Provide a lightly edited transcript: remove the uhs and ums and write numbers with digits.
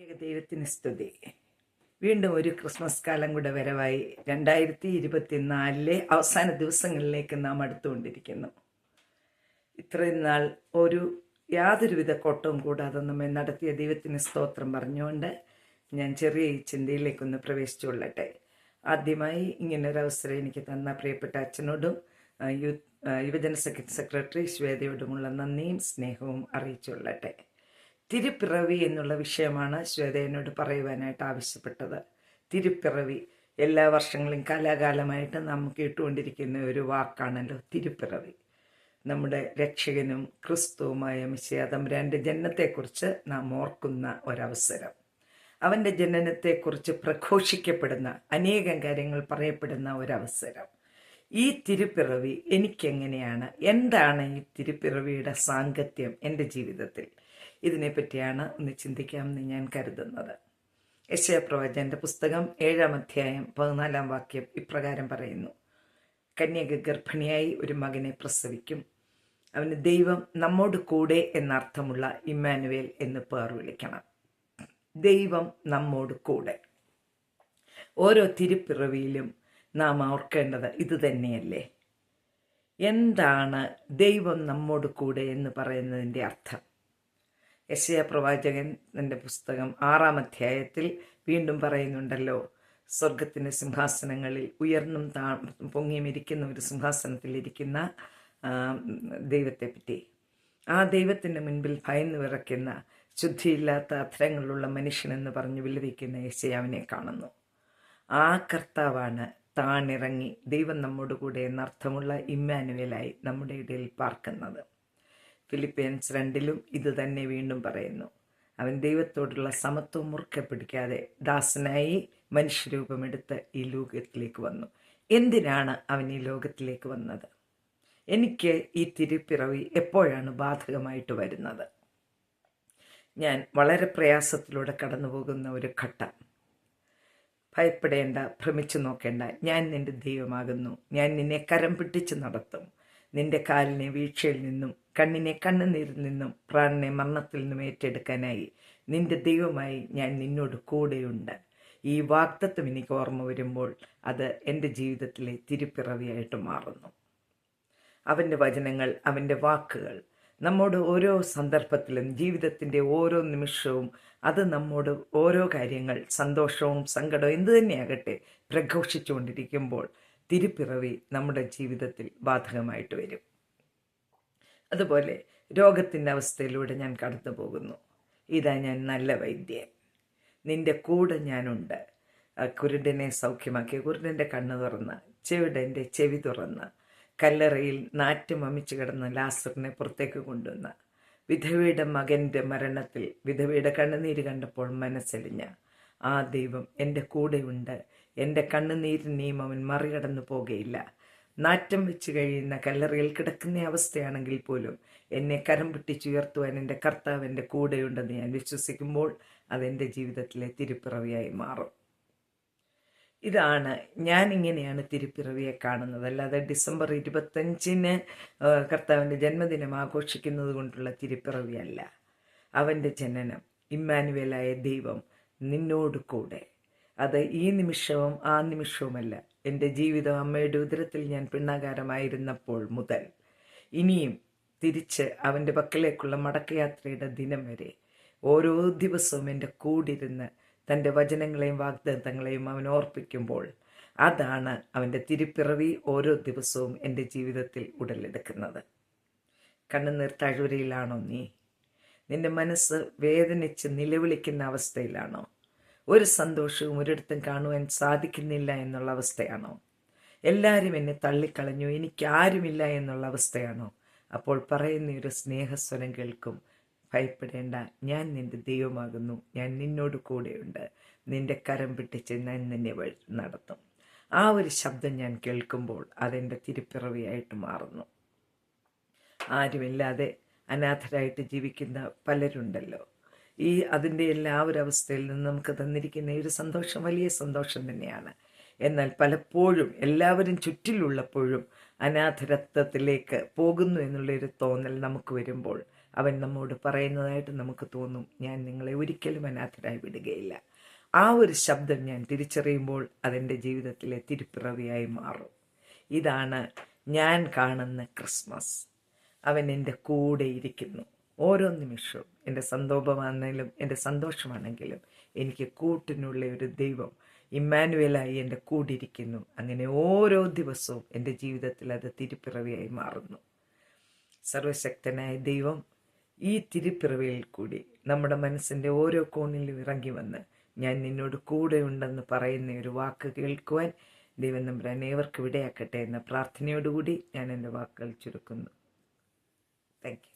ദൈവത്തിന് സ്തുതി. വീണ്ടും ഒരു ക്രിസ്മസ് കാലം കൂടെ വരവായി. 2024 അവസാന ദിവസങ്ങളിലേക്ക് നാം അടുത്തുകൊണ്ടിരിക്കുന്നു. ഇത്രയും നാൾ യാതൊരുവിധ കോട്ടവും കൂടാതെ നമ്മെ നടത്തിയ ദൈവത്തിന് സ്തോത്രം പറഞ്ഞുകൊണ്ട് ഞാൻ ചെറിയ ഈ ചിന്തയിലേക്കൊന്ന് പ്രവേശിച്ചുകൊള്ളട്ടെ. ആദ്യമായി ഇങ്ങനൊരവസരം എനിക്ക് തന്ന പ്രിയപ്പെട്ട അച്ഛനോടും യുവജന സെക്രട്ടറി ശ്വേതയോടുമുള്ള നന്ദിയും സ്നേഹവും അറിയിച്ചുകൊള്ളട്ടെ. തിരുപ്പിറവി എന്നുള്ള വിഷയമാണ് ശ്വേത എന്നോട് പറയുവാനായിട്ട് ആവശ്യപ്പെട്ടത്. തിരുപ്പിറവി എല്ലാ വർഷങ്ങളും കാലാകാലമായിട്ട് നാം കേട്ടുകൊണ്ടിരിക്കുന്ന ഒരു വാക്കാണല്ലോ തിരുപ്പിറവി. നമ്മുടെ രക്ഷകനും ക്രിസ്തുവുമായ മിശിഹാ തമ്പുരാന്റെ ജനനത്തെക്കുറിച്ച് നാം ഓർക്കുന്ന ഒരവസരം. അവൻ്റെ ജനനത്തെക്കുറിച്ച് പ്രഘോഷിക്കപ്പെടുന്ന അനേകം കാര്യങ്ങൾ പറയപ്പെടുന്ന ഒരവസരം. ഈ തിരുപ്പിറവി എനിക്കെങ്ങനെയാണ്, എന്താണ് ഈ തിരുപ്പിറവിയുടെ സാങ്കത്യം എൻ്റെ ജീവിതത്തിൽ? ഇതിനെപ്പറ്റിയാണ് ഒന്ന് ചിന്തിക്കാമെന്ന് ഞാൻ കരുതുന്നത്. യെശയ്യാപ്രവാചകന്റെ പുസ്തകം 7-ാം അധ്യായം 14-ാം വാക്യം ഇപ്രകാരം പറയുന്നു: കന്യക ഗർഭിണിയായി ഒരു മകനെ പ്രസവിക്കും, അവന് ദൈവം നമ്മോട് കൂടെ എന്നർത്ഥമുള്ള ഇമ്മാനുവേൽ എന്ന് പേർ വിളിക്കണം. ദൈവം നമ്മോട് കൂടെ. ഓരോ തിരുപ്പിറവിയിലും നാം ഓർക്കേണ്ടത് ഇത് തന്നെയല്ലേ? എന്താണ് ദൈവം നമ്മോട് കൂടെ എന്ന് പറയുന്നതിൻ്റെ അർത്ഥം? യെശയ്യാപ്രവാചകൻ തൻ്റെ പുസ്തകം 6-ാം അധ്യായത്തിൽ വീണ്ടും പറയുന്നുണ്ടല്ലോ, സ്വർഗത്തിൻ്റെ സിംഹാസനങ്ങളിൽ ഉയർന്നും പൊങ്ങിയും ഇരിക്കുന്ന ഒരു സിംഹാസനത്തിലിരിക്കുന്ന ദൈവത്തെപ്പറ്റി. ആ ദൈവത്തിൻ്റെ മുൻപിൽ ഭയന്ന് വിറയ്ക്കുന്ന ശുദ്ധിയില്ലാത്ത അധരങ്ങളുള്ള മനുഷ്യനെന്ന് പറഞ്ഞ് വിലപിക്കുന്ന യെശയ്യാവിനെ കാണുന്നു. ആ കർത്താവാണ് താണിറങ്ങി ദൈവം നമ്മോട് കൂടെ എന്നർത്ഥമുള്ള ഇമ്മാനുവേലായി നമ്മുടെ ഇടയിൽ പാർക്കുന്നത്. ഫിലിപ്പിയൻസ് 2-ലും ഇത് തന്നെ വീണ്ടും പറയുന്നു. അവൻ ദൈവത്തോടുള്ള സമത്വം മുറുക്കെ പിടിക്കാതെ ദാസനായി മനുഷ്യരൂപമെടുത്ത് ഈ ലോകത്തിലേക്ക് വന്നു. എന്തിനാണ് അവൻ ഈ ലോകത്തിലേക്ക് വന്നത്? എനിക്ക് ഈ തിരുപ്പിറവി എപ്പോഴാണ് ബാധകമായിട്ട് വരുന്നത്? ഞാൻ വളരെ പ്രയാസത്തിലൂടെ കടന്നു പോകുന്ന ഒരു ഘട്ടം. ഭയപ്പെടേണ്ട, ഭ്രമിച്ചു നോക്കേണ്ട, ഞാൻ നിന്റെ ദൈവമാകുന്നു. ഞാൻ നിന്നെ കരം പിടിച്ച് നടത്തും. നിന്റെ കാലിനെ വീഴ്ചയിൽ നിന്നും കണ്ണിനെ കണ്ണുനീരിൽ നിന്നും പ്രാണനെ മരണത്തിൽ നിന്നും ഏറ്റെടുക്കാനായി നിന്റെ ദൈവമായി ഞാൻ നിന്നോട് കൂടെയുണ്ട്. ഈ വാഗ്ദത്തം എനിക്ക് ഓർമ്മ വരുമ്പോൾ അത് എൻ്റെ ജീവിതത്തിലെ തിരുപ്പിറവിയായിട്ട് മാറുന്നു. അവൻ്റെ വചനങ്ങൾ, അവൻ്റെ വാക്കുകൾ നമ്മോട് ഓരോ സന്ദർഭത്തിലും ജീവിതത്തിൻ്റെ ഓരോ നിമിഷവും അത് നമ്മോട് ഓരോ കാര്യങ്ങൾ, സന്തോഷവും സങ്കടവും എന്തു തന്നെയാകട്ടെ, പ്രഘോഷിച്ചുകൊണ്ടിരിക്കുമ്പോൾ തിരുപ്പിറവി നമ്മുടെ ജീവിതത്തിൽ ബാധകമായിട്ട് വരും. അതുപോലെ രോഗത്തിൻ്റെ അവസ്ഥയിലൂടെ ഞാൻ കടന്നു പോകുന്നു. ഇതാ ഞാൻ നല്ല വൈദ്യൻ, നിന്റെ കൂടെ ഞാനുണ്ട്. കുരുടനെ സൗഖ്യമാക്കി, കുരുടൻ്റെ കണ്ണ് തുറന്ന്, ചെവിടൻ്റെ ചെവി തുറന്ന്, കല്ലറയിൽ നാറ്റം വമിച്ചു കിടന്ന ലാസറിനെ പുറത്തേക്ക് കൊണ്ടുവന്ന, വിധവയുടെ മകൻ്റെ മരണത്തിൽ വിധവയുടെ കണ്ണുനീര് കണ്ടപ്പോൾ മനസ്സെളിഞ്ഞ ആ ദൈവം എൻ്റെ കൂടെയുണ്ട്. എൻ്റെ കണ്ണുനീരിനെയും അവൻ മറികടന്നു പോകുകയില്ല. നാറ്റം വെച്ച് കഴിയുന്ന കല്ലറയിൽ കിടക്കുന്ന അവസ്ഥയാണെങ്കിൽ പോലും എന്നെ കരം പിടിച്ചുയർത്തുവാൻ എൻ്റെ കർത്താവ് എൻ്റെ കൂടെയുണ്ടെന്ന് ഞാൻ വിശ്വസിക്കുമ്പോൾ അതെൻ്റെ ജീവിതത്തിലെ തിരുപ്പിറവിയായി മാറും. ഇതാണ്, ഞാനിങ്ങനെയാണ് തിരുപ്പിറവിയെ കാണുന്നത്. അല്ലാതെ ഡിസംബർ 25-ന് കർത്താവിൻ്റെ ജന്മദിനം ആഘോഷിക്കുന്നത് കൊണ്ടുള്ള തിരുപ്പിറവിയല്ല. അവൻ്റെ ജനനം, ഇമ്മാനുവേലായ ദൈവം നിന്നോട് കൂടെ. അത് ഈ നിമിഷവും ആ നിമിഷവുമല്ല. എൻ്റെ ജീവിതം അമ്മയുടെ ഉദരത്തിൽ ഞാൻ പിണ്ണാകാരമായിരുന്നപ്പോൾ മുതൽ ഇനിയും തിരിച്ച് അവൻ്റെ പക്കലേക്കുള്ള മടക്കയാത്രയുടെ ദിനം വരെ ഓരോ ദിവസവും എൻ്റെ കൂടിരുന്ന് തൻ്റെ വചനങ്ങളെയും വാഗ്ദത്തങ്ങളെയും അവൻ ഓർപ്പിക്കുമ്പോൾ അതാണ് അവൻ്റെ തിരുപ്പിറവി ഓരോ ദിവസവും എൻ്റെ ജീവിതത്തിൽ ഉടലെടുക്കുന്നത്. കണ്ണുനീർ താഴ്വരയിലാണോ നീ? നിന്റെ മനസ്സ് വേദനിച്ച് നിലവിളിക്കുന്ന അവസ്ഥയിലാണോ? ഒരു സന്തോഷവും ഒരിടത്തും കാണുവാൻ സാധിക്കുന്നില്ല എന്നുള്ള അവസ്ഥയാണോ? എല്ലാവരും എന്നെ തള്ളിക്കളഞ്ഞു, എനിക്കാരുമില്ല എന്നുള്ള അവസ്ഥയാണോ? അപ്പോൾ പറയുന്ന ഒരു സ്നേഹസ്വരം കേൾക്കും: ഭയപ്പെടേണ്ട, ഞാൻ നിന്റെ ദൈവമാകുന്നു. ഞാൻ നിന്നോട് കൂടെയുണ്ട്. നിന്റെ കരം പിടിച്ച് ഞാൻ നിന്നെ വഴി നടത്തും. ആ ഒരു ശബ്ദം ഞാൻ കേൾക്കുമ്പോൾ അതെൻ്റെ തിരുപ്പിറവിയായിട്ട് മാറുന്നു. ആരുമില്ലാതെ അനാഥരായിട്ട് ജീവിക്കുന്ന പലരുണ്ടല്ലോ. അതിൻ്റെ എല്ലാ ഒരു അവസ്ഥയിൽ നിന്ന് നമുക്ക് തന്നിരിക്കുന്ന ഒരു സന്തോഷം വലിയ സന്തോഷം തന്നെയാണ്. എന്നാൽ പലപ്പോഴും എല്ലാവരും ചുറ്റിലുള്ളപ്പോഴും അനാഥരത്വത്തിലേക്ക് പോകുന്നു എന്നുള്ളൊരു തോന്നൽ നമുക്ക് വരുമ്പോൾ അവൻ നമ്മോട് പറയുന്നതായിട്ട് നമുക്ക് തോന്നും, ഞാൻ നിങ്ങളെ ഒരിക്കലും അനാഥരായി വിടുകയില്ല. ആ ഒരു ശബ്ദം ഞാൻ തിരിച്ചറിയുമ്പോൾ അതെൻ്റെ ജീവിതത്തിലെ തിരുപ്പിറവിയായി മാറും. ഇതാണ് ഞാൻ കാണുന്ന ക്രിസ്മസ്. അവൻ എൻ്റെ കൂടെ ഇരിക്കുന്നു ഓരോ നിമിഷവും. എൻ്റെ സന്തോഷമാണെങ്കിലും എൻ്റെ സന്തോഷമാണെങ്കിലും എനിക്ക് കൂട്ടിനുള്ള ഒരു ദൈവം ഇമ്മാനുവേലായി എൻ്റെ കൂടിയിരിക്കുന്നു. അങ്ങനെ ഓരോ ദിവസവും എൻ്റെ ജീവിതത്തിൽ അത് തിരുപ്പിറവിയായി മാറുന്നു. സർവശക്തനായ ദൈവം ഈ തിരുപ്പിറവിയിൽ കൂടി നമ്മുടെ മനസ്സിൻ്റെ ഓരോ കോണിലും ഇറങ്ങി വന്ന് ഞാൻ നിന്നോട് കൂടെ ഉണ്ടെന്ന് പറയുന്ന ഒരു വാക്ക് കേൾക്കുവാൻ ദൈവം തമ്പുരാൻ ഏവർക്കും ഇടയാക്കട്ടെ എന്ന പ്രാർത്ഥനയോടുകൂടി ഞാൻ എൻ്റെ വാക്കുകൾ ചുരുക്കുന്നു. Thank you.